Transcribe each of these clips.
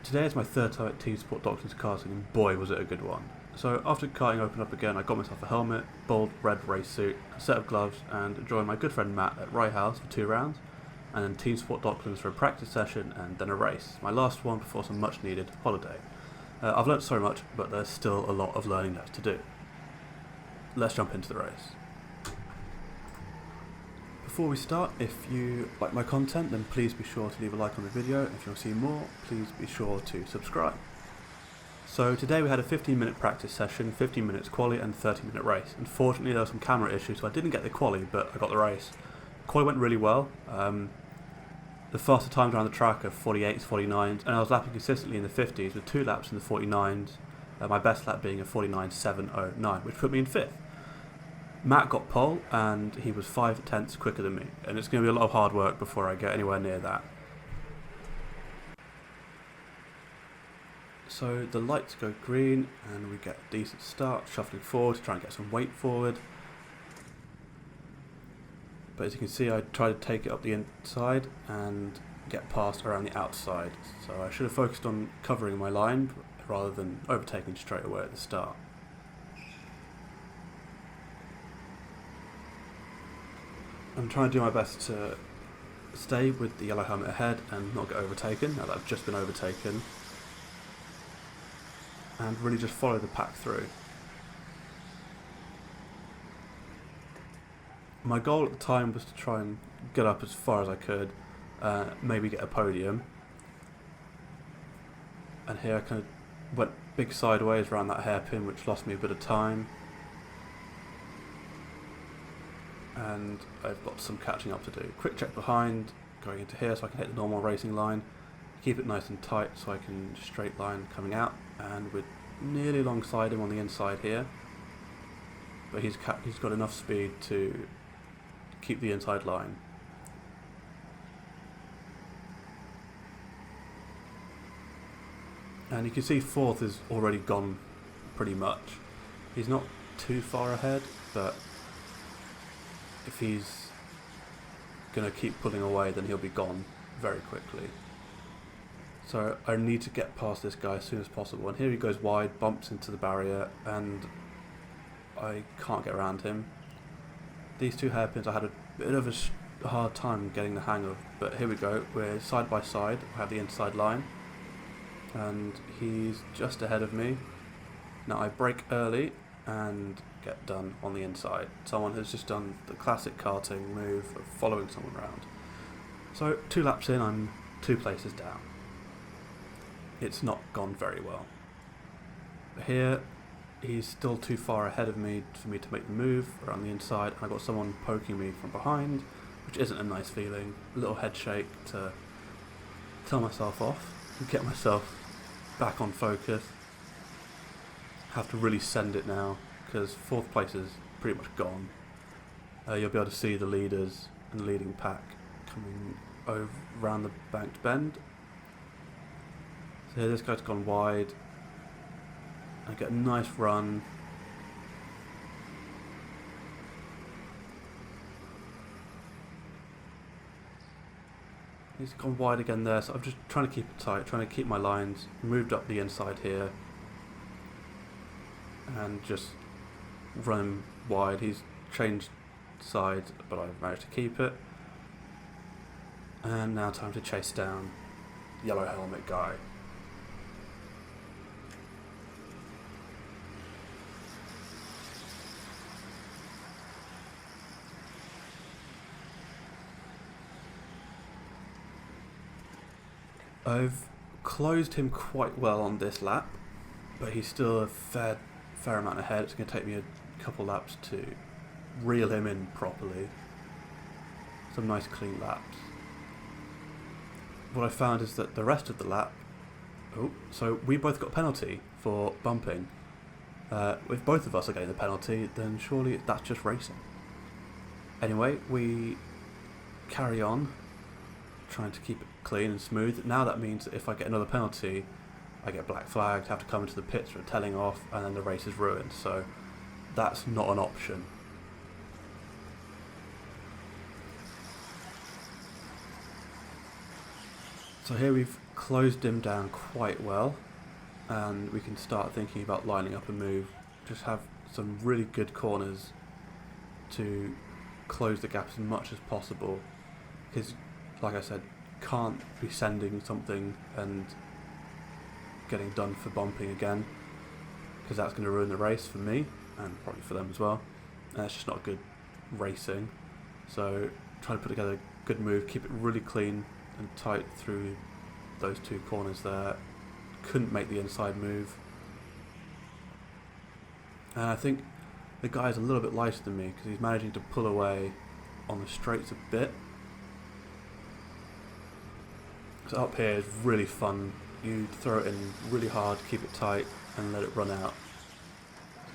Today is my third time at TeamSport Docklands karting, and boy was it a good one. So after karting opened up again, I got myself a helmet, bold red race suit, a set of gloves, and joined my good friend Matt at Rye House for 2 rounds, and then TeamSport Docklands for a practice session and then a race. My last one before some much needed holiday. I've learnt so much, but there's still a lot of learning left to do. Let's jump into the race. Before we start, if you like my content, then please be sure to leave a like on the video. If you want to see more, please be sure to subscribe. So today we had a 15-minute practice session, 15 minutes quali and 30-minute race. Unfortunately there were some camera issues, so I didn't get the quali, but I got the race. Quali went really well. The faster times around the track are 48s, 49s, and I was lapping consistently in the 50s with 2 laps in the 49s, my best lap being a 49.709, which put me in 5th. Matt got pole, and he was 5 tenths quicker than me, and it's going to be a lot of hard work before I get anywhere near that. So the lights go green, and we get a decent start, shuffling forward to try and get some weight forward. But as you can see, I tried to take it up the inside and get past around the outside, so I should have focused on covering my line rather than overtaking straight away at the start. I'm trying to do my best to stay with the yellow helmet ahead and not get overtaken, now that I've just been overtaken, and really just follow the pack through. My goal at the time was to try and get up as far as I could, maybe get a podium, and here I kind of went big sideways around that hairpin, which lost me a bit of time. And I've got some catching up to do. Quick check behind, going into here so I can hit the normal racing line, keep it nice and tight so I can straight line coming out, and we're nearly alongside him on the inside here, but he's got enough speed to keep the inside line. And you can see 4th is already gone pretty much. He's not too far ahead, but if he's going to keep pulling away, then he'll be gone very quickly. So I need to get past this guy as soon as possible. And here he goes wide, bumps into the barrier, and I can't get around him. These 2 hairpins I had a bit of a hard time getting the hang of, but here we go. We're side by side. I have the inside line, and he's just ahead of me. Now I brake early and get done on the inside. Someone has just done the classic karting move of following someone around. So 2 laps in, I'm 2 places down. It's not gone very well. Here, he's still too far ahead of me for me to make the move around the inside, and I've got someone poking me from behind, which isn't a nice feeling. A little head shake to tell myself off and get myself back on focus. Have to really send it now, because 4th place is pretty much gone. You'll be able to see the leaders and the leading pack coming over around the banked bend. So here this guy's gone wide. I get a nice run. He's gone wide again there, so I'm just trying to keep it tight, trying to keep my lines, moved up the inside here, and just run him wide. He's changed sides, but I've managed to keep it. And now time to chase down yellow helmet guy. I've closed him quite well on this lap, but he's still a fair amount ahead. It's going to take me a couple laps to reel him in properly. Some nice clean laps. What I found is that the rest of the lap... so we both got a penalty for bumping. If both of us are getting the penalty, then surely that's just racing. Anyway, we carry on, trying to keep it clean and smooth. Now that means that if I get another penalty, I get black flagged, have to come into the pits for a telling off, and then the race is ruined. So that's not an option. So here we've closed him down quite well, and we can start thinking about lining up a move. Just have some really good corners to close the gap as much as possible, because like I said, can't be sending something and getting done for bumping again, because that's going to ruin the race for me and probably for them as well, and it's just not good racing. So try to put together a good move, keep it really clean and tight through those two corners there. Couldn't make the inside move, and I think the guy's a little bit lighter than me because he's managing to pull away on the straights a bit. So up here is really fun. You throw it in really hard, keep it tight and let it run out,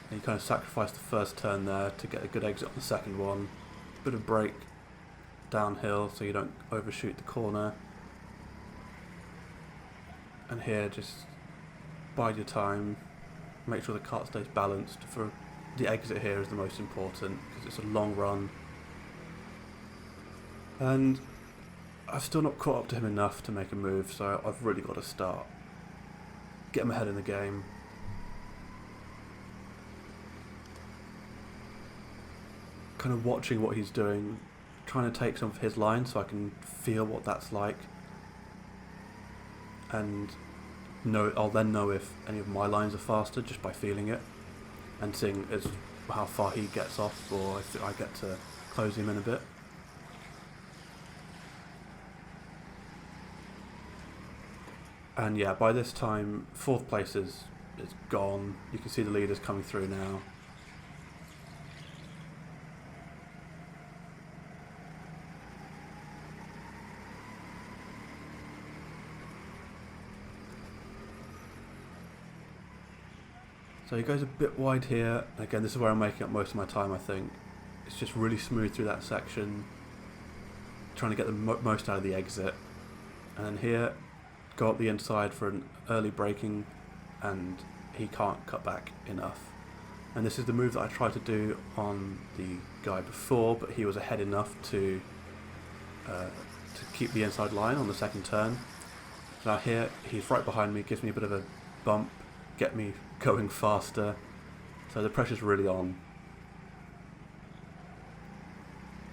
and you kind of sacrifice the first turn there to get a good exit on the second one. Bit of brake downhill so you don't overshoot the corner, and here just bide your time, make sure the kart stays balanced. For the exit here is the most important because it's a long run, and I've still not caught up to him enough to make a move, so I've really got to start, get him ahead in the game. Kind of watching what he's doing, trying to take some of his lines so I can feel what that's like, and I'll then know if any of my lines are faster just by feeling it and seeing how far he gets off, or if I get to close him in a bit. And yeah, by this time, fourth place is gone. You can see the leaders coming through now. So he goes a bit wide here. Again, this is where I'm making up most of my time, I think. It's just really smooth through that section, trying to get the most out of the exit. And then here, go up the inside for an early braking, and he can't cut back enough. And this is the move that I tried to do on the guy before, but he was ahead enough to keep the inside line on the second turn. Now here, he's right behind me, gives me a bit of a bump, get me going faster, so the pressure's really on.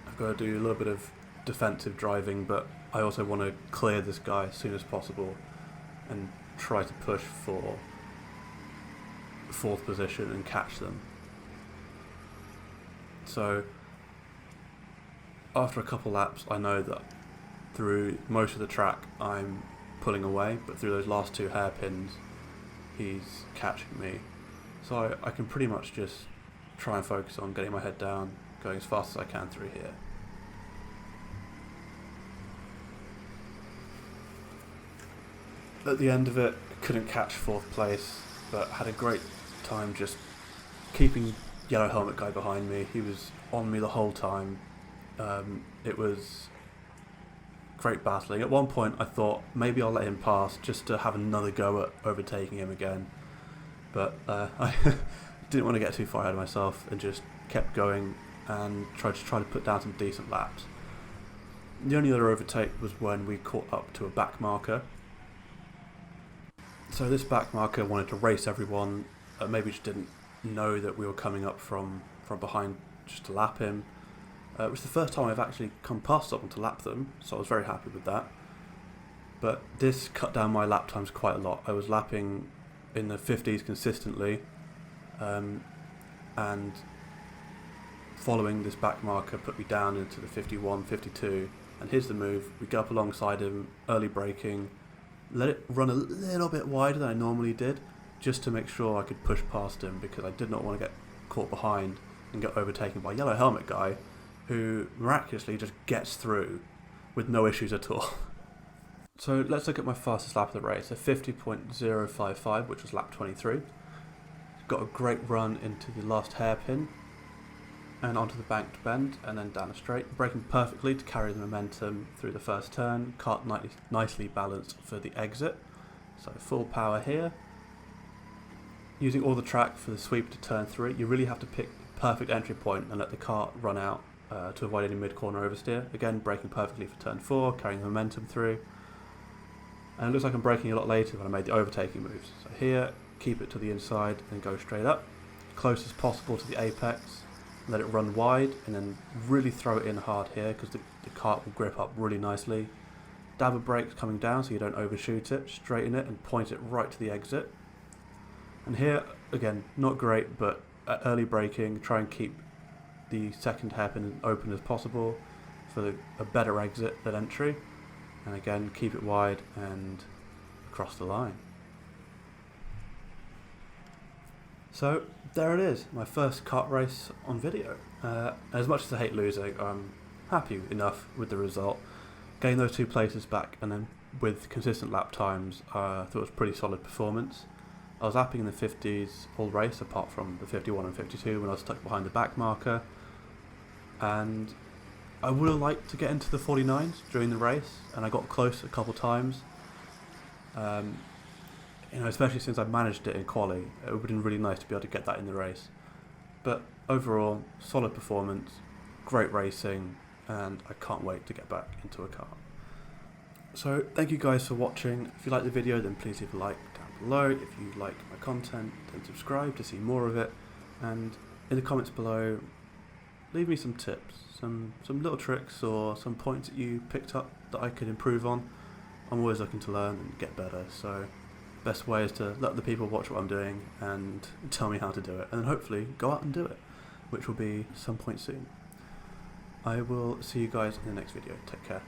I've got to do a little bit of defensive driving, but I also want to clear this guy as soon as possible and try to push for fourth position and catch them. So after a couple laps, I know that through most of the track I'm pulling away, but through those last two hairpins he's catching me. So I can pretty much just try and focus on getting my head down, going as fast as I can through here. At the end of it, couldn't catch fourth place, but had a great time just keeping yellow helmet guy behind me. He was on me the whole time. It was great battling. At one point I thought maybe I'll let him pass just to have another go at overtaking him again, but I didn't want to get too far ahead of myself and just kept going and tried to put down some decent laps. The only other overtake was when we caught up to a back marker. So this back marker wanted to race everyone, maybe just didn't know that we were coming up from behind just to lap him. It was the first time I've actually come past someone to lap them, so I was very happy with that. But this cut down my lap times quite a lot. I was lapping in the 50s consistently, and following this back marker put me down into the 51, 52, and here's the move. We go up alongside him, early braking, let it run a little bit wider than I normally did, just to make sure I could push past him, because I did not want to get caught behind and get overtaken by yellow helmet guy, who miraculously just gets through with no issues at all. So let's look at my fastest lap of the race, a 50.055, which was lap 23. Got a great run into the last hairpin and onto the banked bend and then down a straight, braking perfectly to carry the momentum through the first turn. Kart nicely balanced for the exit, so full power here. Using all the track for the sweep to turn 3, you really have to pick the perfect entry point and let the kart run out to avoid any mid-corner oversteer. Again, braking perfectly for turn 4, carrying the momentum through. And it looks like I'm braking a lot later when I made the overtaking moves. So here, keep it to the inside and go straight up, close as possible to the apex, let it run wide, and then really throw it in hard here because the kart will grip up really nicely. Dab of brakes coming down so you don't overshoot it, straighten it and point it right to the exit. And here, again, not great, but at early braking, try and keep the second hairpin open as possible for a better exit than entry. And again, keep it wide and cross the line. So there it is, my first kart race on video. As much as I hate losing, I'm happy enough with the result. Getting those 2 places back and then with consistent lap times, I thought it was a pretty solid performance. I was lapping in the 50s all race apart from the 51 and 52 when I was stuck behind the back marker. And I would have liked to get into the 49s during the race, and I got close a couple times. Especially since I managed it in quali, it would have been really nice to be able to get that in the race. But overall, solid performance, great racing, and I can't wait to get back into a car. So thank you guys for watching. If you like the video, then please leave a like down below. If you like my content, then subscribe to see more of it. And in the comments below, leave me some tips, some little tricks or some points that you picked up that I could improve on. I'm always looking to learn and get better, so best way is to let the people watch what I'm doing and tell me how to do it, and then hopefully go out and do it, which will be some point soon. I will see you guys in the next video. Take care.